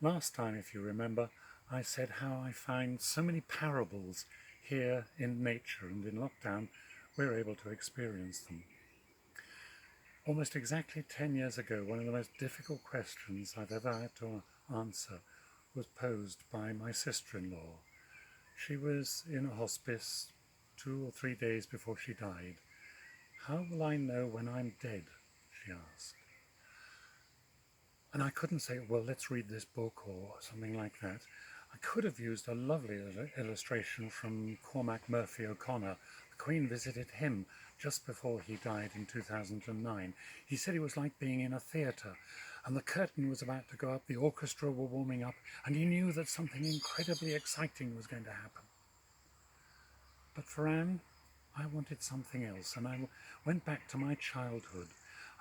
Last time, if you remember, I said how I find so many parables here in nature, and in lockdown we're able to experience them. Almost exactly 10 years ago, one of the most difficult questions I've ever had to answer was posed by my sister-in-law. She was in a hospice 2 or 3 days before she died. "How will I know when I'm dead?" she asked. And I couldn't say, "Well, let's read this book," or something like that. I could have used a lovely illustration from Cormac Murphy O'Connor. The Queen visited him just before he died in 2009. He said it was like being in a theatre, and the curtain was about to go up, the orchestra were warming up, and he knew that something incredibly exciting was going to happen. But for Anne, I wanted something else, and I went back to my childhood.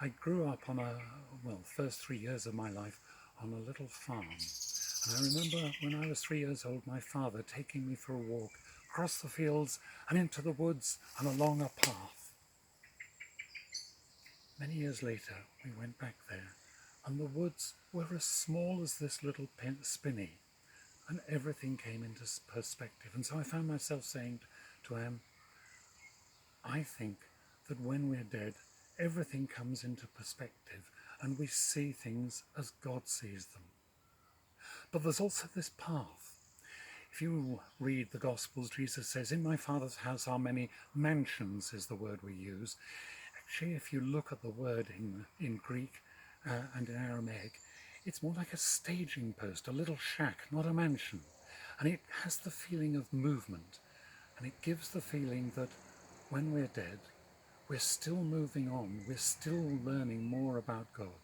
I grew up on first 3 years of my life on a little farm. And I remember when I was 3 years old, my father taking me for a walk across the fields and into the woods and along a path. Many years later, we went back there, and the woods were as small as this little spinney, and everything came into perspective. And so I found myself saying to Anne, I think that when we're dead, everything comes into perspective and we see things as God sees them. But there's also this path. If you read the Gospels, Jesus says, "In my Father's house are many mansions," is the word we use. Actually, if you look at the word in Greek and in Aramaic, it's more like a staging post, a little shack, not a mansion. And it has the feeling of movement. And it gives the feeling that when we're dead, we're still moving on, we're still learning more about God.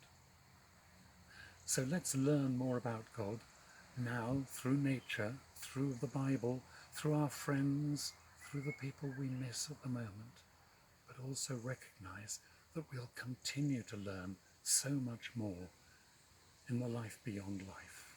So let's learn more about God now through nature, through the Bible, through our friends, through the people we miss at the moment, but also recognize that we'll continue to learn so much more in the life beyond life.